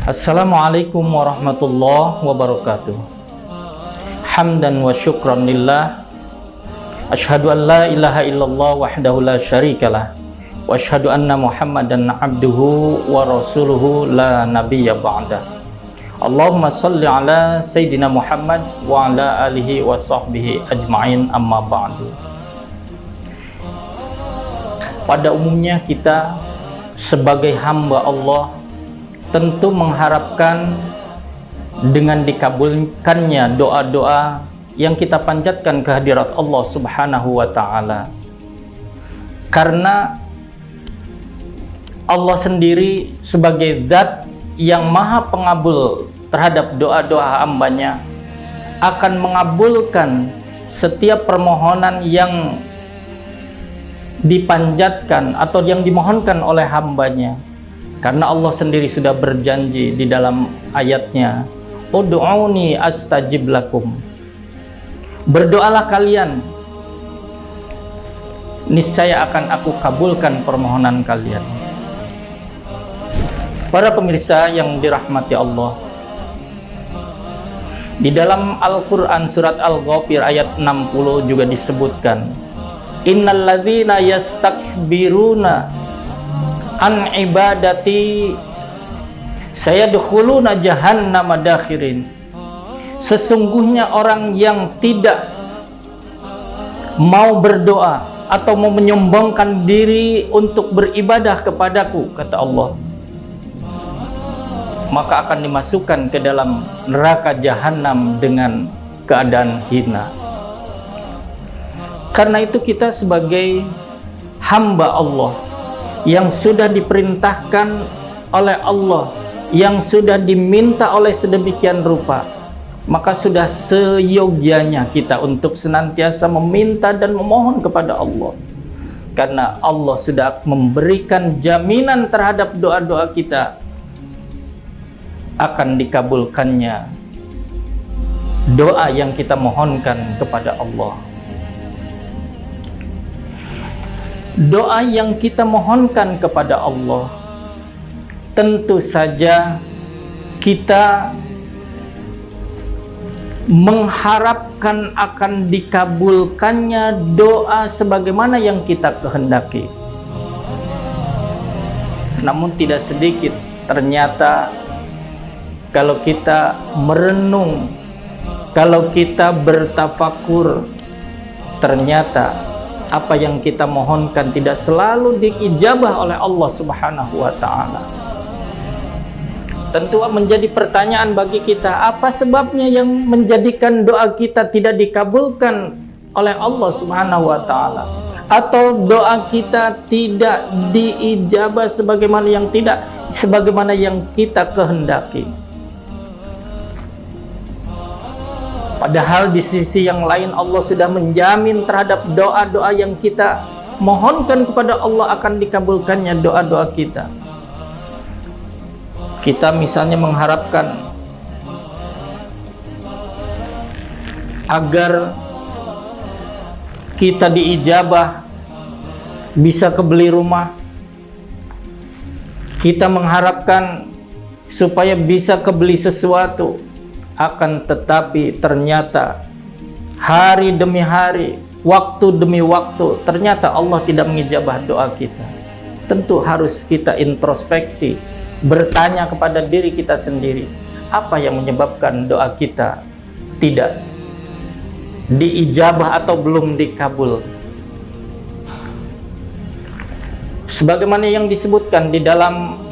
Assalamualaikum warahmatullahi wabarakatuh. Hamdan wa syukran lillah. Asyhadu an la ilaha illallah wahdahu la syarikalah. Wa asyhadu anna Muhammadan abduhu wa rasuluhu la nabiyya ba'dah. Allahumma salli ala Sayyidina Muhammad wa ala alihi wa sahbihi ajma'in, amma ba'du. Pada umumnya kita sebagai hamba Allah tentu mengharapkan dengan dikabulkannya doa-doa yang kita panjatkan kehadirat Allah Subhanahu wa ta'ala, karena Allah sendiri sebagai zat yang maha pengabul terhadap doa-doa hambanya akan mengabulkan setiap permohonan yang dipanjatkan atau yang dimohonkan oleh hambanya. Karena Allah sendiri sudah berjanji di dalam ayatnya, Ud'uni astajib lakum. Berdoalah kalian, niscaya akan aku kabulkan permohonan kalian. Para pemirsa yang dirahmati Allah, di dalam Al-Quran surat Al-Ghafir ayat 60 juga disebutkan, Innalladzina yastakbiruna an ibadati sayadkhuluna jahannama dakhirin. Sesungguhnya orang yang tidak mau berdoa atau mau menyombongkan diri untuk beribadah kepadaku, kata Allah, maka akan dimasukkan ke dalam neraka jahanam dengan keadaan hina. Karena itu kita sebagai hamba Allah yang sudah diperintahkan oleh Allah, yang sudah diminta oleh sedemikian rupa, maka sudah seyogyanya kita untuk senantiasa meminta dan memohon kepada Allah, karena Allah sudah memberikan jaminan terhadap doa-doa kita akan dikabulkannya doa yang kita mohonkan kepada Allah. Doa yang kita mohonkan kepada Allah, tentu saja kita mengharapkan akan dikabulkannya doa sebagaimana yang kita kehendaki. Namun tidak sedikit ternyata kalau kita merenung, kalau kita bertafakur, ternyata apa yang kita mohonkan tidak selalu diijabah oleh Allah Subhanahu wa ta'ala. Tentu menjadi pertanyaan bagi kita, apa sebabnya yang menjadikan doa kita tidak dikabulkan oleh Allah Subhanahu wa ta'ala, atau doa kita tidak diijabah sebagaimana yang kita kehendaki. Padahal di sisi yang lain Allah sudah menjamin terhadap doa-doa yang kita mohonkan kepada Allah akan dikabulkannya doa-doa kita. Kita misalnya mengharapkan agar kita diijabah, bisa kebeli rumah. Kita mengharapkan supaya bisa kebeli sesuatu. Akan tetapi ternyata hari demi hari, waktu demi waktu, ternyata Allah tidak mengijabah doa kita. Tentu harus kita introspeksi, bertanya kepada diri kita sendiri, apa yang menyebabkan doa kita tidak diijabah atau belum dikabul. Sebagaimana yang disebutkan di dalam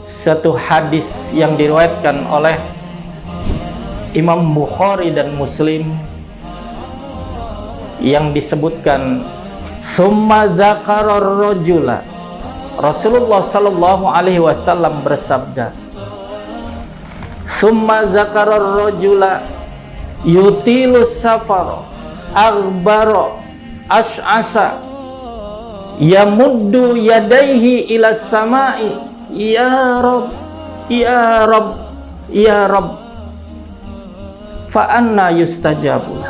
satu hadis yang diriwayatkan oleh Imam Bukhari dan Muslim, yang disebutkan, summa dzakarar rajula, Rasulullah sallallahu alaihi wasallam bersabda, summa dzakarar rajula yutilus safar aghbara ash'asa yamuddu yadaihi ila samai, ya Rabb, ya Rabb, ya Rabb, fa anna yustajabu.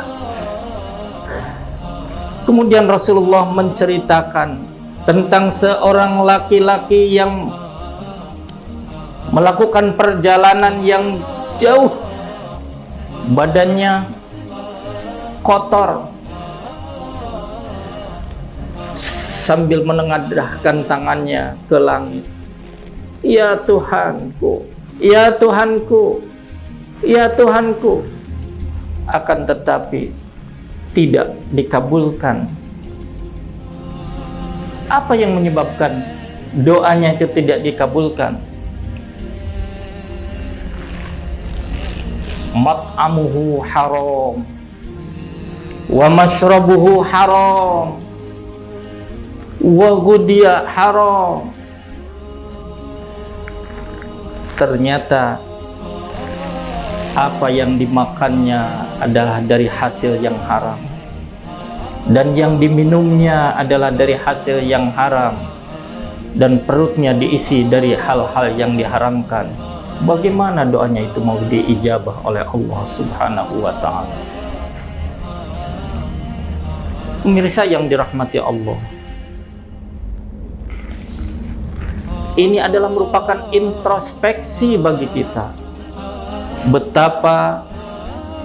Kemudian Rasulullah menceritakan tentang seorang laki-laki yang melakukan perjalanan yang jauh, badannya kotor, sambil menengadahkan tangannya ke langit. Ya Tuhanku, ya Tuhanku, ya Tuhanku. Akan tetapi tidak dikabulkan. Apa yang menyebabkan doanya itu tidak dikabulkan? Mat'amuhu haram wa mashrabuhu haram wa ghudhiya haram. Ternyata apa yang dimakannya adalah dari hasil yang haram, dan yang diminumnya adalah dari hasil yang haram, dan perutnya diisi dari hal-hal yang diharamkan. Bagaimana doanya itu mau diijabah oleh Allah Subhanahu wa ta'ala? Pemirsa yang dirahmati Allah, ini adalah merupakan introspeksi bagi kita. Betapa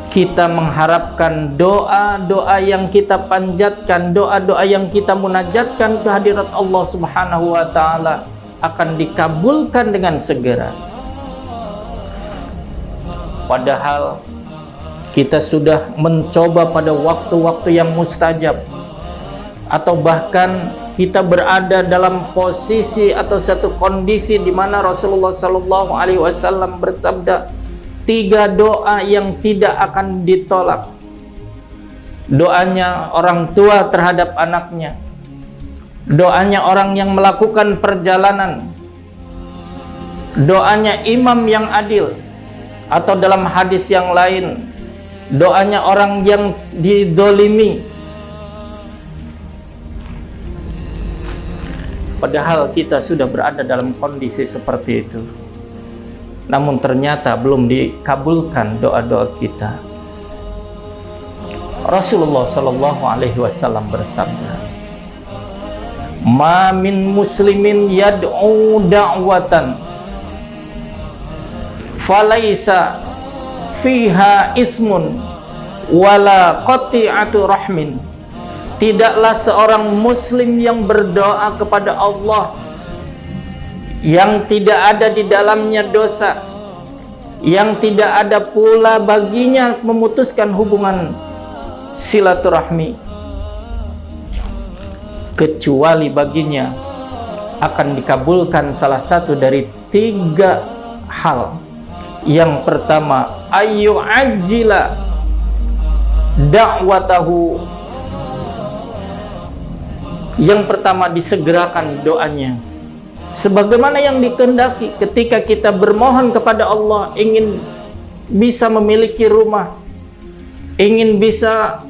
kita mengharapkan doa-doa yang kita panjatkan, doa-doa yang kita munajatkan ke hadirat Allah Subhanahu wa ta'ala akan dikabulkan dengan segera. Padahal kita sudah mencoba pada waktu-waktu yang mustajab, atau bahkan kita berada dalam posisi atau satu kondisi di mana Rasulullah Sallallahu Alaihi Wasallam bersabda, 3 doa yang tidak akan ditolak. Doanya orang tua terhadap anaknya, doanya orang yang melakukan perjalanan, doanya imam yang adil, atau dalam hadis yang lain, doanya orang yang dizolimi. Padahal kita sudah berada dalam kondisi seperti itu, namun ternyata belum dikabulkan doa-doa kita. Rasulullah Shallallahu Alaihi Wasallam bersabda, "Ma min muslimin yad'u da'watan falaisa fiha ismun wala qati'atu rahmin." Tidaklah seorang muslim yang berdoa kepada Allah yang tidak ada di dalamnya dosa, yang tidak ada pula baginya memutuskan hubungan silaturahmi, kecuali baginya akan dikabulkan salah satu dari 3 hal. Yang pertama, ayu ajila da'watahu. Yang pertama, disegerakan doanya sebagaimana yang dikehendaki. Ketika kita bermohon kepada Allah, ingin bisa memiliki rumah, ingin bisa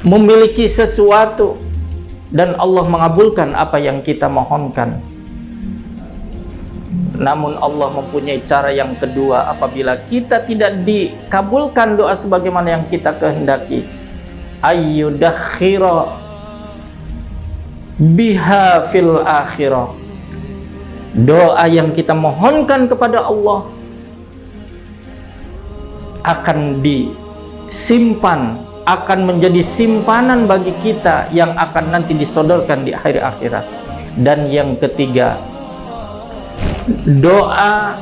memiliki sesuatu, dan Allah mengabulkan apa yang kita mohonkan. Namun Allah mempunyai cara yang kedua apabila kita tidak dikabulkan doa sebagaimana yang kita kehendaki. Ayyudakhira biha fil akhirah. Doa yang kita mohonkan kepada Allah akan disimpan, akan menjadi simpanan bagi kita yang akan nanti disodorkan di akhir akhirat. Dan yang ketiga, doa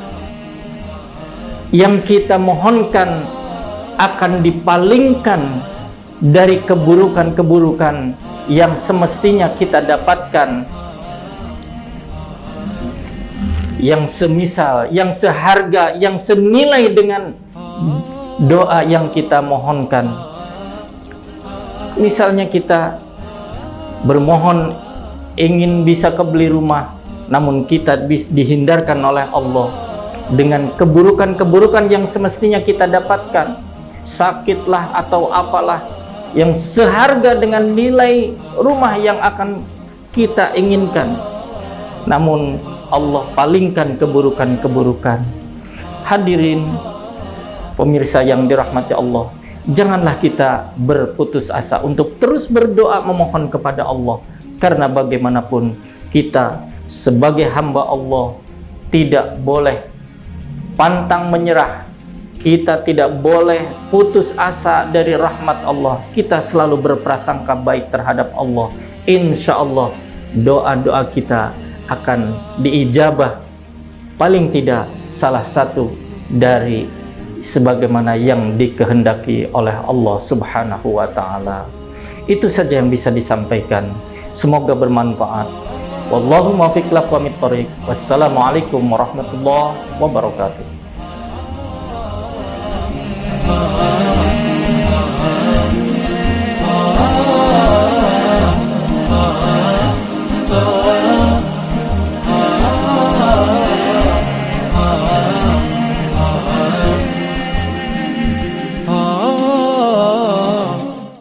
yang kita mohonkan akan dipalingkan dari keburukan-keburukan yang semestinya kita dapatkan, yang semisal, yang seharga, yang senilai dengan doa yang kita mohonkan. Misalnya kita bermohon ingin bisa kebeli rumah, namun kita dihindarkan oleh Allah dengan keburukan-keburukan yang semestinya kita dapatkan, sakitlah atau apalah, yang seharga dengan nilai rumah yang akan kita inginkan, namun Allah palingkan keburukan-keburukan. Hadirin pemirsa yang dirahmati Allah, janganlah kita berputus asa untuk terus berdoa memohon kepada Allah, karena bagaimanapun kita sebagai hamba Allah tidak boleh pantang menyerah, kita tidak boleh putus asa dari rahmat Allah. Kita selalu berprasangka baik terhadap Allah. Insya Allah doa-doa kita akan diijabah, paling tidak salah satu dari sebagaimana yang dikehendaki oleh Allah Subhanahu wa Ta'ala. Itu saja yang bisa disampaikan, semoga bermanfaat. Wallahu muwaffiq aqwamit thoriq. Wassalamualaikum warahmatullahi wabarakatuh.